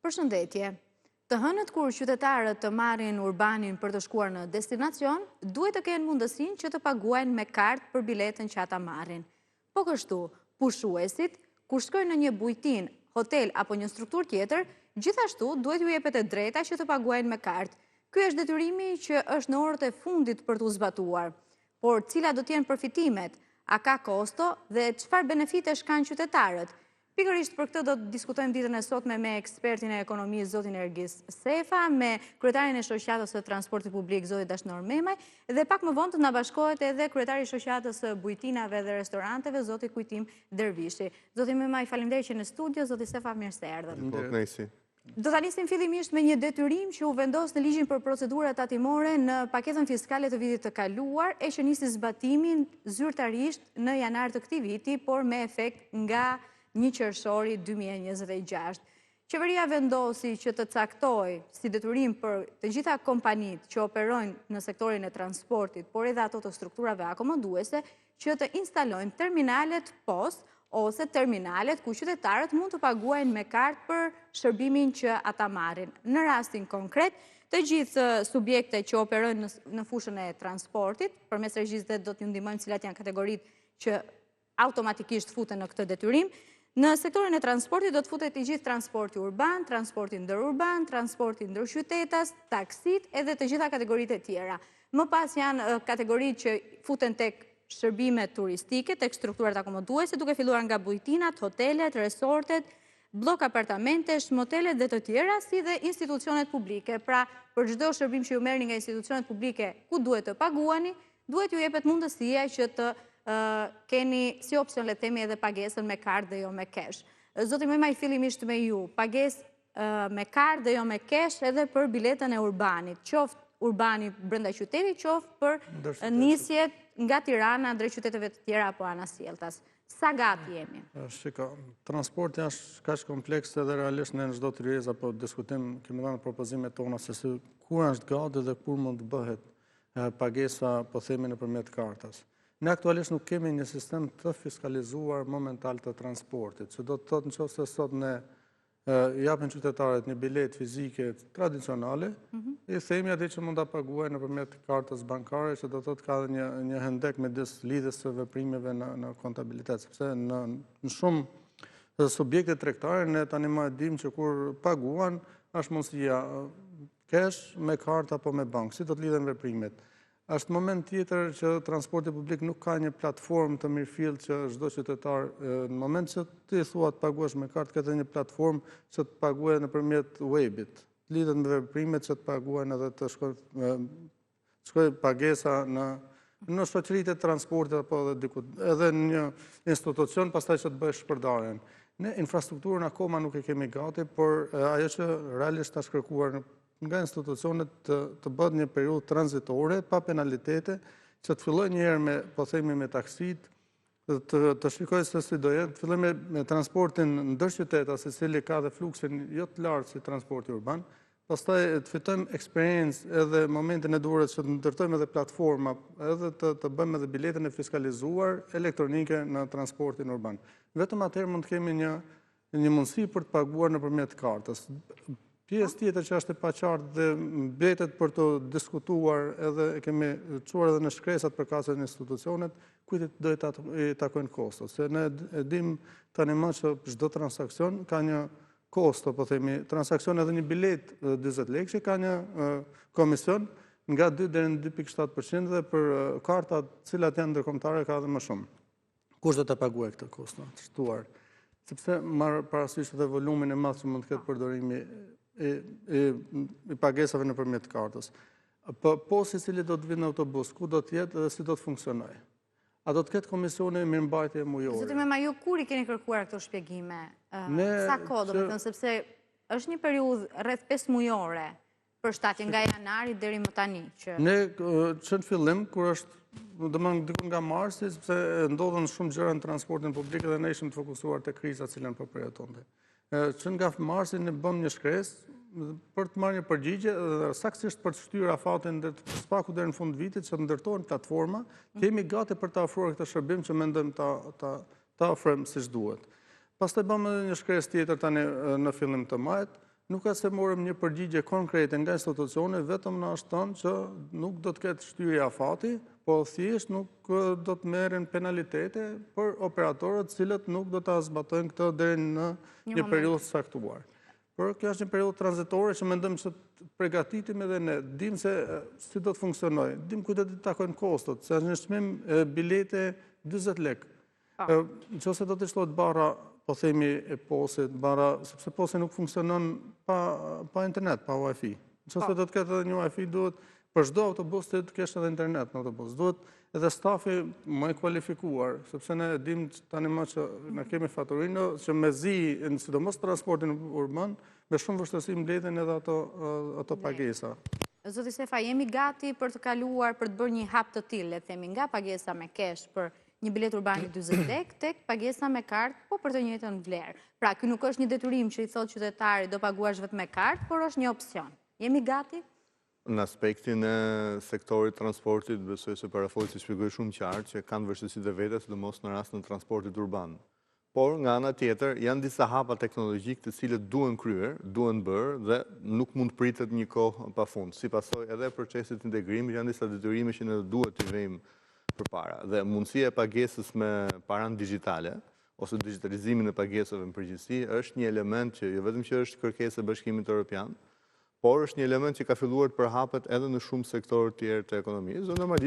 Përshëndetje. Të hënët kur qytetarët të marrin urbanin për të shkuar në destinacion, duhet të kenë mundësinë që të paguajnë me kartë për biletën që ata marrin. Po kështu, pushuesit, kur shkojnë në një bujtin, hotel apo një strukturë tjetër, gjithashtu duhet ju jepet e drejta që të paguajnë me kartë. Ky është detyrimi që është në orët e fundit për t'u zbatuar. Por cila do t'jenë përfitimet, a ka kosto dhe çfarë benefitesh kanë qytetarët? Pikërisht për këtë do të diskutojmë ditën e sotme me ekspertin e ekonomisë zotin Ergis Sefa, me kryetarin e shoqatës së transportit publik zoti Dashnor Memaj dhe pak më vonë të na bashkohet edhe kryetari i shoqatës së bujtinave dhe restoranteve zoti Kujtim Dervishi. Zoti Memaj, faleminderit që në studio, zoti Sefa, mirë se erdhët. Do ta nisim fillimisht me një detyrim që u vendos në ligjin për procedurat tatimore në paketën fiskale të vitit të kaluar e që nisi zbatimin zyrtarisht në janar të këtij viti, por me efekt nga 1 qershori 2026. Qeveria vendosi që të caktoj si detyrim për të gjitha kompanitë që operojnë në sektorin e transportit, por edhe ato të strukturave akomoduese, që të instalojnë terminalet POS ose terminalet ku qytetarët mund të paguajnë me kartë për shërbimin që ata marrin. Në rastin konkret, të gjithë subjekte që operojnë në fushën e transportit, përmes regjistre do t'ju ndihmojmë cilat janë kategoritë që automatikisht futen në këtë detyrim. Në sektorin e transportit do të futet i gjithë transporti urban, transporti ndërurban, transporti ndërqytetas, taksit edhe të gjitha kategoritë e tjera. Më pas janë kategoritë që futen tek shërbimet turistike, tek strukturat akomoduese, duke filluar nga bujtinat, hotelet, resortet, blok apartamentesh, motelet dhe të tjera, si dhe institucionet publike. Pra, për çdo shërbim që ju merrni nga institucionet publike ku duhet të paguani, duhet ju jepet mundësia që të keni si opcion le themi edhe pagesën me kartë dhe jo me kesh. Zoti Memaj, fillimisht me ju, pagesë me kartë dhe jo me kesh edhe për biletën e urbanit, qoftë urbani brenda qytetit, qoftë për nisjet nga Tirana drejt qyteteve të tjera apo anasjelltas. Sa gati jemi? Shiko, transporti është kaq kompleks edhe realisht në çdo tryezë apo diskutim kemi dhënë propozimet tona se kur është gati dhe kur mund të bëhet pagesa, po themi nëpërmjet kartës. Ne aktualisht nuk kemi një sistem të fiskalizuar momental të transportit, që do të thotë nëse sot ne japim qytetarët një biletë fizike tradicionale, i themi atë që mund ta paguajë nëpërmjet kartës bankare, që do të thotë ka një hendek midis lidhjes së veprimeve në kontabilitet, sepse në shumë subjekte tregtare ne tani më e dimë që kur paguan është mundësia kesh me kartë apo me bankë, si do të lidhen veprimet. Është moment tjetër që transporti publik nuk ka një platformë të mirëfillt që çdo qytetar në moment që ti thua të paguash me kartë, ka një platformë që të paguajë nëpërmjet webit. Lidhet me veprimet që të paguajnë edhe të shkojë pagesa në shoqëritë e transportit apo edhe në një institucion pastaj që të bësh shpërndarjen. Ne infrastrukturën akoma nuk e kemi gati, por ajo që realisht është kërkuar nga institucionet të bëhet një periudhë tranzitore, pa penalitete, që të filloj një herë me, po themi, me taksit, të shikoj se si do jetë, të filloj me transportin ndërqytetas, i cili ka dhe fluksin jo të lartë si transporti urban, pastaj të fitojmë eksperiencë edhe momentin e duhur që të ndërtojmë edhe platforma, edhe të bëjmë edhe biletën e fiskalizuar elektronike në transportin urban. Vetëm atëherë mund të kemi një mundësi për të paguar nëpërmjet kartës. Pjesë tjetër që është e paqartë dhe mbetet për të diskutuar edhe e kemi çuar edhe në shkresat përkatëse në institucionet, kujt do i takojnë kostot. Se ne e dim tani më që çdo transakcion ka një kosto, po themi, transakcion edhe një bilet 40 lekë që ka një komision nga 2 deri në 2.7% dhe për kartat cilat janë ndërkombëtare ka edhe më shumë. Kush do të paguajë këtë kosto të shtuar? Sepse marr parasysh edhe volumin e madh që mund të ketë përdorimi i pagesave nëpërmjet kartës. Po si cili do të vinë në autobus, ku do të jetë dhe si do të funksionojë? A do të ketë komisione mirëmbajtje mujore? Zoti Memaj, ju kur i keni kërkuar këto shpjegime? Sa kohë do të thënë, sepse është një periudhë rreth 5 mujore për shtatje nga janari deri më tani që ne që në fillim kur është domethënë diku nga marsi, sepse ndodhen shumë gjëra në transportin publik dhe ne ishim të fokusuar te kriza që cilën po përjetonte. Që nga marsi ne bëm një shkresë për të marrë një përgjigje, saktësisht për të shtyrë afatin dhe të spaku deri në fund vitit që të ndërtohen platforma, kemi gati për të ofruar këtë shërbim që mendojmë ta ofrojmë siç duhet. Pastaj bëm edhe një shkresë tjetër tani në fillim të majit, nuk ka se morëm një përgjigje konkrete nga institucione, vetëm na është thënë që nuk do të ketë shtyrje afati, po thjesht nuk do të merren penalitete për operatorët cilët nuk do ta zbatojnë këtë deri në një periudhë të caktuar. Por kjo është një periudhë tranzitore që mendojmë se të përgatitim edhe ne, dim se si do të funksionojë, dim ku do të takojnë kostot, se është një çmim bilete 40 lekë. Nëse do të shtohet bara, po themi e posit, bara, sepse posi nuk funksionon pa internet, pa Wi-Fi. Nëse do të ketë edhe një Wi-Fi, duhet për çdo autobus të kesh edhe internet në autobus. Duhet edhe stafi më i kualifikuar, sepse ne dim tani më që ne kemi faturinë që mezi, sidomos transportin urban, me shumë vështirësi mbledhen edhe ato pagesa. Zoti Sefa, jemi gati për të kaluar, për të bërë një hap të tillë, le të themi, nga pagesa me kesh për një bilet urbani 40 lekë tek pagesa me kartë, po për të njëjtën vlerë. Pra, ky nuk është një detyrim që i thotë qytetari do paguash vetëm me kartë, por është një opsion. Jemi gati? Në aspektin e sektorit transportit, besoj se parafolisi shpjegoi shumë qartë që kanë vështirësitë e veta, sidomos në rast në transportit urban. Por, nga ana tjetër, janë disa hapa teknologjik të cilët duhen kryer, duhen bërë dhe nuk mund pritet një kohë pafund. Si pasojë edhe procesit integrimit janë disa detyrime që ne duhet t'i vëjmë përpara. Dhe mundësia e pagesës me paranë digjitale ose digitalizimin e pagesave në përgjithësi është një element që jo vetëm që është kërkesë e Bashkimit Evropian, por është një element që ka filluar të përhapet edhe në shumë sektorë tjerë të ekonomisë, dhe normalisht